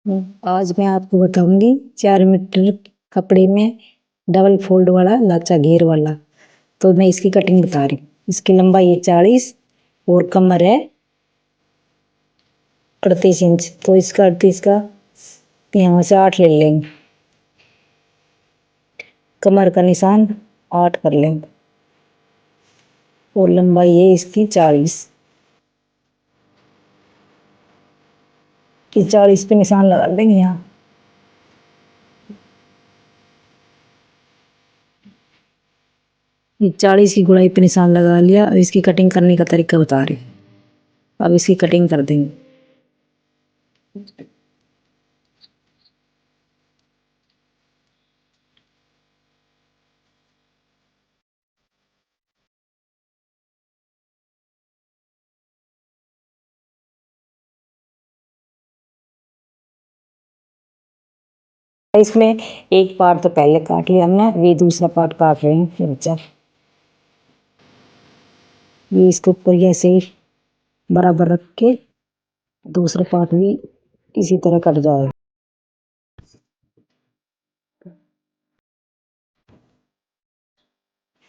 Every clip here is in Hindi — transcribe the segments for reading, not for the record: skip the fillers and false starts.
आज मैं आपको बताऊंगी 4 मीटर कपड़े में डबल फोल्ड वाला लाचा घेर वाला। तो मैं इसकी कटिंग बता रही हूँ। इसकी लंबाई है 40 और कमर है 38 इंच। तो इसका 38 का यहाँ से 8 ले लेंगे, कमर का निशान 8 कर लेंगे और लंबाई है इसकी 40। इस 40 पे निशान लगा देंगे यहाँ। ये 40 की गुड़ाई पे निशान लगा लिया। अब इसकी कटिंग करने का तरीका बता रही हूँ। अब इसकी कटिंग कर देंगे। इसमें एक पार्ट तो पहले काट लिया हमने, ये दूसरा पार्ट काट रहे हैं। बच्चा ये इसके ऊपर ऐसे ही बराबर रख के दूसरा पार्ट भी इसी तरह कट जाएगा।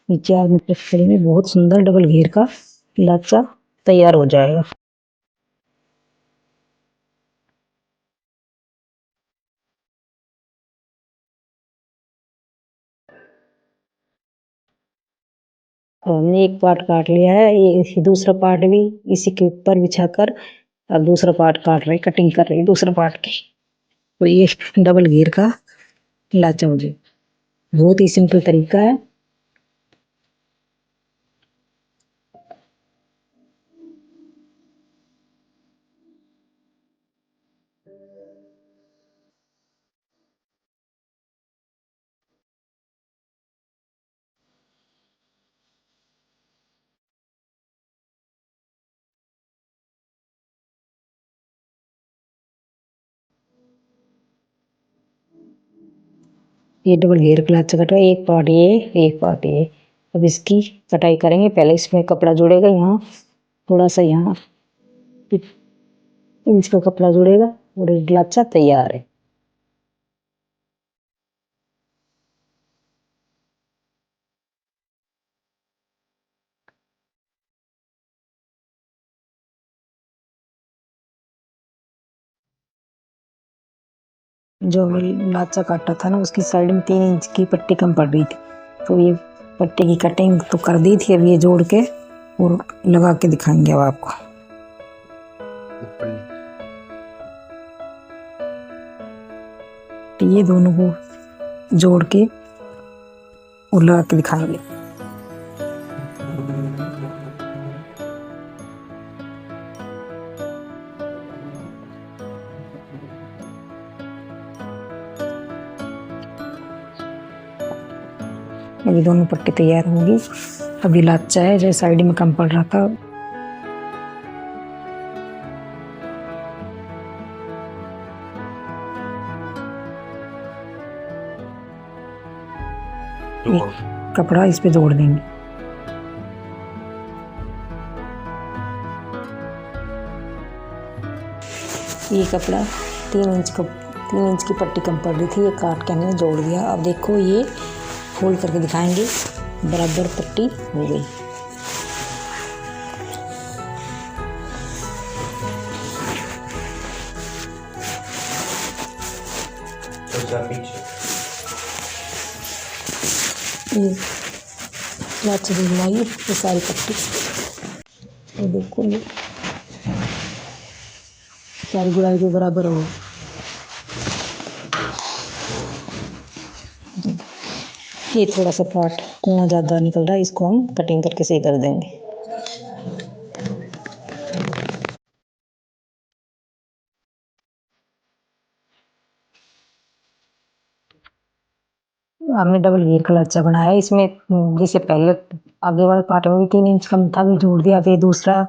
ये 4 मीटर कपड़े में बहुत सुंदर डबल घेर का लाचा तैयार हो जाएगा। और हमने एक पार्ट काट लिया है, ये दूसरा पार्ट भी इसी के ऊपर बिछाकर अब दूसरा पार्ट काट रहे, कटिंग कर रहे दूसरा पार्ट की। तो ये डबल घेर का लाचा हो जाए। बहुत ही सिंपल तरीका है। ये डबल घेर का लाचा कटा, एक पार्ट ये एक पार्ट ये। अब इसकी कटाई करेंगे। पहले इसमें कपड़ा जुड़ेगा, यहाँ थोड़ा सा यहाँ इंच का कपड़ा जुड़ेगा और एक लाचा तैयार है। जो लाचा काटा था ना, उसकी साइड में 3 इंच की पट्टी कम पड़ रही थी, तो ये पट्टी की कटिंग तो कर दी थी। अब ये जोड़ के और लगा के दिखाएंगे अब आपको। तो ये दोनों को जोड़ के और लगा के दिखाएंगे। अभी दोनों पट्टी तैयार होगी। अभी लाचा है जो साइड में कम पड़ रहा था, कपड़ा इस पे जोड़ देंगे। ये कपड़ा 3 इंच की पट्टी कम पड़ रही थी, ये काट के हमने जोड़ दिया। अब देखो ये फोल्ड करके दिखाएंगे, बराबर पट्टी हो गई। ये लाचे की घुमाई, ये सारी पट्टी, ये देखो ये सारी गुड़ाई के बराबर हो। ये थोड़ा सा पार्ट कोना ज़्यादा निकल रहा है, इसको हम कटिंग करके सही कर देंगे। हमने डबल घेर का लाचा बनाया है। इसमें जैसे पहले आगे वाले पार्ट में भी 3 इंच कम था, भी जोड़ दिया। फिर दूसरा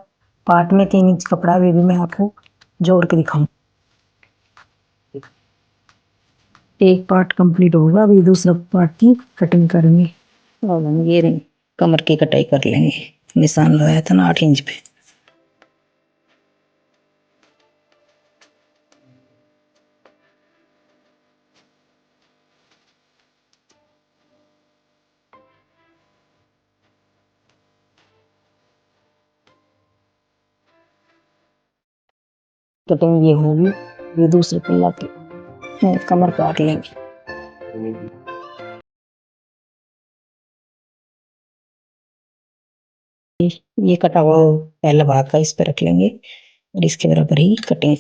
पार्ट में 3 इंच कपड़ा भी मैं आपको जोड़ के दिखाऊं। एक पार्ट कंप्लीट होगा, अभी दूसरा पार्ट की कटिंग करेंगे। और हम ये कमर की कटाई कर लेंगे। निशान लगाया था ना 8 इंच पे। कटिंग ये होगी। ये दूसरे पल्ला की कमर काट लेंगे। ये कटा हुआ पहला भाग का इस पे रख लेंगे और इसके बराबर ही कटिंग,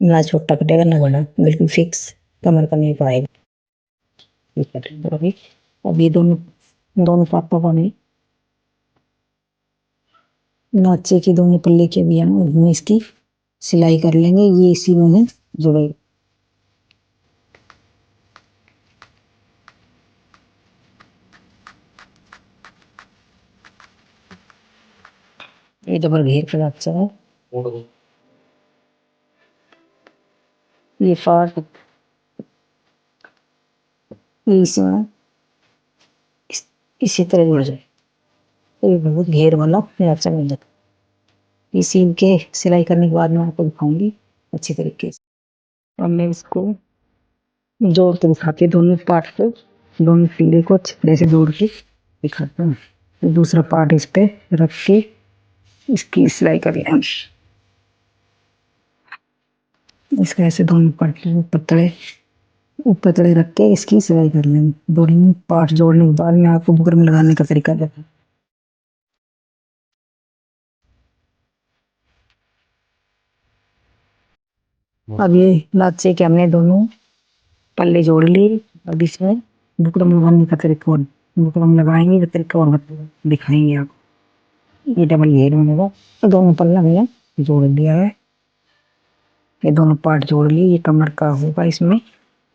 ना छोटा कटेगा ना बड़ा, बिल्कुल फिक्स कमर का नहीं पाएगा। ये कटिंग करोगे। अब ये दोनों दोनों पापा को नहीं, नाचे की दोनों पल्ले के भी है ना, उसमें इसकी सिलाई कर लेंगे। ये इसी में है जुड़े। ये डबल घेर का अच्छा है। ये पार्ट इसमें इसी तरह जुड़ जाए तो ये बहुत घेर वाला अच्छा मिल जाता है। ये सील के सिलाई करने के बाद मैं आपको दिखाऊंगी अच्छी तरीके से। अब मैं इसको जोड़ के दिखाती हूँ, दोनों पार्ट को, दोनों पीले को अच्छी तरह से जोड़ के दिखाता हूँ। तो दूसरा पार्ट इस पे रख के इसकी सिलाई कर लेंगे। इसका ऐसे दोनों पतले ऊपर तले रख के इसकी सिलाई कर लेंगे। दोनों पार्ट जोड़ने के बाद मैं आपको बुकरम लगाने का तरीका देता हूँ। अब ये लाचे के हमने दोनों पल्ले जोड़ लिए। अब इसमें बुकरम लगाने का तरीका और बुकरम लगाएंगे का तरीका और दिखाएंगे आपको। ये डबल घेर में होगा। दोनों पल्ला मैंने जोड़ दिया है। ये दोनों पार्ट जोड़ लिए। ये कमर का होगा। इसमें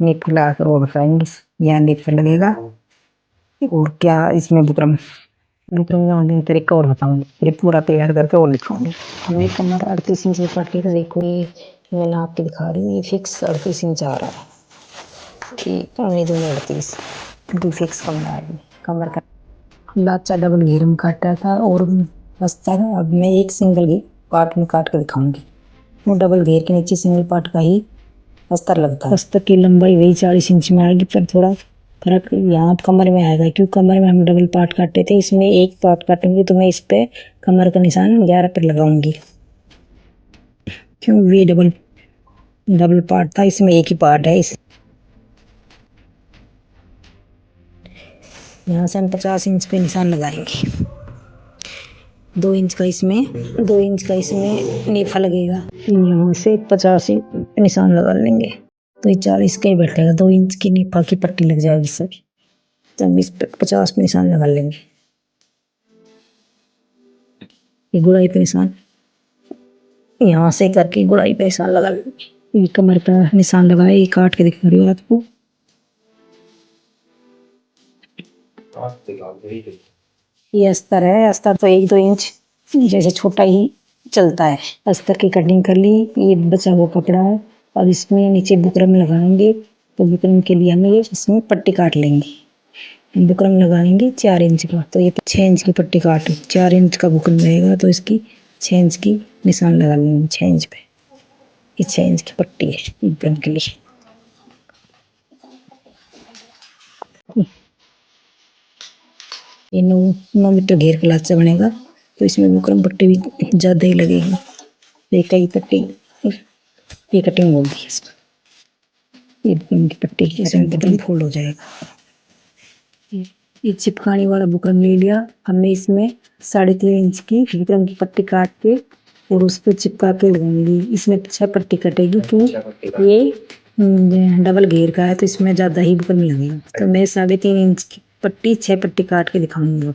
नेक लगाकर वो बताएंगे यहाँ नेक पे लगेगा और क्या इसमें बुकरम बुकरम लगाने का तरीका और बताऊंगी। ये पूरा तैयार करके और लिखाऊंगी। हमें कमर 38 इंच पट्टी का देखो, ये मैं नाप के दिखा रही हूँ। ये फिक्स 38 इंच आ रहा है। ठीक है, दोनों 38 फिक्स कमर आ रही है। कमर का लाचा डबल घेर में काटा था और बस्ता है। अब मैं एक सिंगल घेर पार्ट में काट के दिखाऊंगी। वो डबल घेर के नीचे सिंगल पार्ट का ही अस्तर लगता है। अस्तर की लंबाई वही 40 इंच में आएगी, पर थोड़ा फर्क यहाँ कमर में आएगा क्योंकि कमर में हम डबल पार्ट काटे थे। इसमें एक पार्ट काटूंगी तो मैं इस पे कमर का निशान 11 पे लगाऊंगी, क्यों ये डबल डबल पार्ट था, इसमें एक ही पार्ट है। इस यहाँ से हम 50 इंच पे निशान लगाएंगे। 2 इंच का इसमें 2 इंच का इसमें नेफा लगेगा। यहाँ से 50 इंच पे निशान लगा लेंगे तो ये 40 का ही बैठेगा। 2 इंच की नेफा की पट्टी लग जाएगी सर। तो हम इस पे 50 पे निशान लगा लेंगे। ये गुड़ाई पे निशान यहाँ से करके गुड़ाई पे निशान लगा लेंगे। ये कमर पे निशान लगाए। ये काट के दिखा रही हूँ आपको। ये अस्तर है। अस्तर तो 1-2 इंच जैसे छोटा ही चलता है। अस्तर की कटिंग कर ली। ये बचा हुआ कपड़ा है। अब इसमें नीचे बुकरम लगाएंगे तो बुकरम के लिए हमें इसमें पट्टी काट लेंगे। बुकरम लगाएंगे 4 इंच का, तो ये 6 इंच की पट्टी काट 4 इंच का बुकरम रहेगा तो इसकी 6 इंच की निशान लगा लेंगे। 6 इंच पे ये 6 इंच की पट्टी है बुकरम के लिए। ये 9 मीटर घेर का लाचा बनेगा तो इसमें बुकरम पट्टी भी ज़्यादा ही लगेगी। ये कई कटिंग ये कटिंग होगी इसमें। ये बुकरम की पट्टी इसमें बुकरम फोल्ड हो जाएगा। ये चिपकाने वाला बुकरम ले लिया हमने। इसमें 3.5 इंच की बुकरम की पट्टी काट के और उस पर चिपका के लगाएंगे। इसमें 6 पट्टी कटेगी क्योंकि ये डबल घेर का है तो इसमें ज़्यादा ही बुकरम लगेगा। तो मैं 3.5 इंच की पट्टी 6 पट्टी काट के दिखाऊंगी।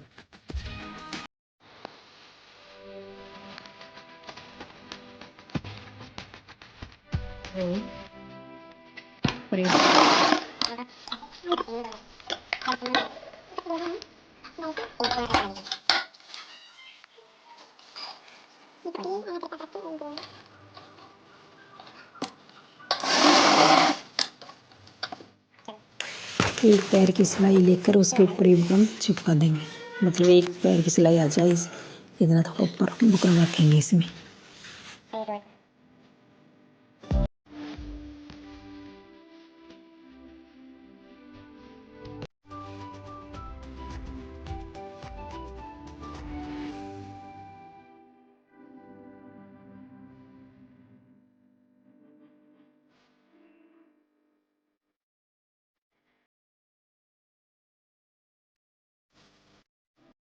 एक पैर की सिलाई लेकर उसके ऊपर ये बुकरम चिपका देंगे। मतलब एक पैर की सिलाई आ जाए इतना थोड़ा ऊपर बुकरम रखेंगे इसमें।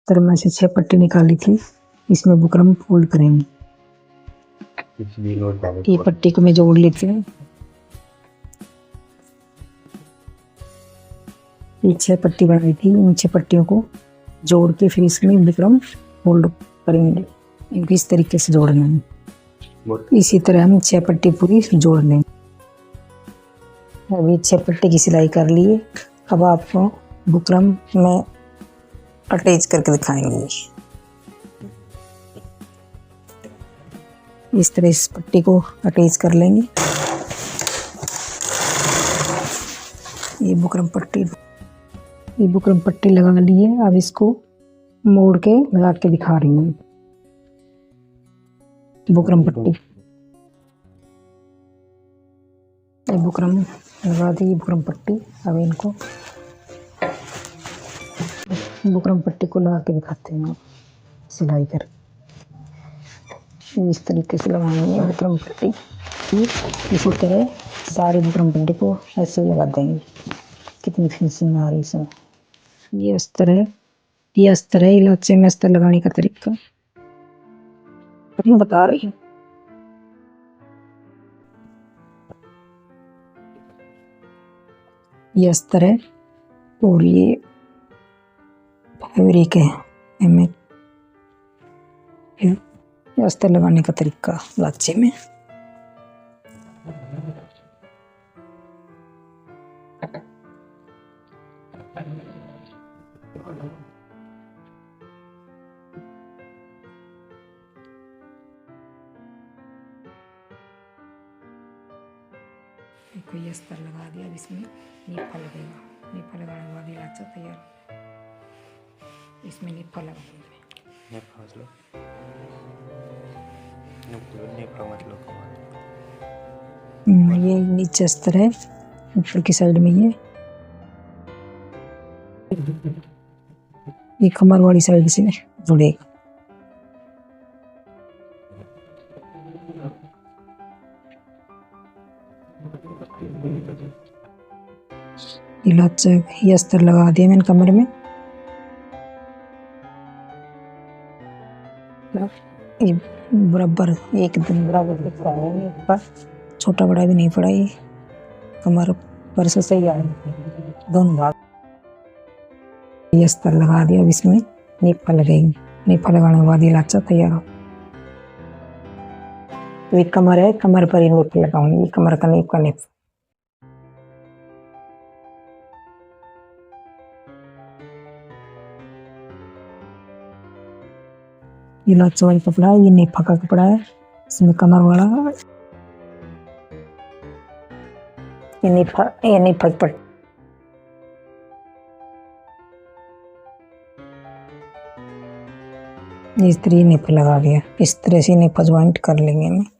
तरह में से 6 पट्टी निकाली थी, इसमें बुकरम फोल्ड करेंगे। ये पट्टी को मैं जोड़ लेती हूँ। ये 6 पट्टी बनाई थी, इन 6 पट्टियों को जोड़ के फिर इसमें बुकरम फोल्ड करेंगे। इनको इस तरीके से जोड़ना है। इसी तरह हम 6 पट्टी पूरी जोड़ लेंगे। अभी 6 पट्टी की सिलाई कर लिए। अब आपको बुकरम में अटैच करके दिखाएंगे। इस तरह इस पट्टी को अटैच कर लेंगे। ये बुकरम पट्टी लगा ली है। अब इसको मोड़ के लगा के दिखा रही हूँ। बुकरम पट्टी बुकरम लगा दी, बुकरम पट्टी। अब इनको बुकरम पट्टी को लगा के दिखाते हैं सिलाई कर। इस तरीके से लगाएंगे बुकरम पट्टी। इसी तरह सारे बुकरम पट्टी को ऐसे लगा देंगे। कितनी फिनिशिंग आ रही है। ये अस्तर है, ये अस्तर है। इलाचे में अस्तर लगाने का तरीका मैं बता रही हूँ। ये अस्तर है और ये फैब्रिक है। ये अस्तर लगाने का तरीका लाचे में। देखो ये अस्तर लगा दिया। अब इसमें नीफा लगेगा। नीफा लगाने के बाद ये लाचा तैयार। इसमें नीफा लगाएंगे। ये नीचे अस्तर है, ऊपर की साइड में ये कमर वाली साइड से जुड़ेगा। ये अस्तर लगा दिया मैंने कमर में। ये बराबर एकदम बराबर दिख रहा है। ऊपर छोटा बड़ा भी नहीं पड़ा। ये कमर पर से सही आ रही दोनों भाग। ये अस्तर लगा दिया। अब इसमें नीफा लगेगी। नीफा लगाने के बाद ये लाचा तैयार हो। तो ये कमर है, कमर पर ही नीफा लगाऊंगी। ये कमर का नीफा ये लाचा वाला कपड़ा है, ये नीफा का कपड़ा है। इसमें कमर वाला ये नीफा पट्टी। इस तरह नीफा लगा दिया। इस तरह से नीफा ज्वाइंट कर लेंगे।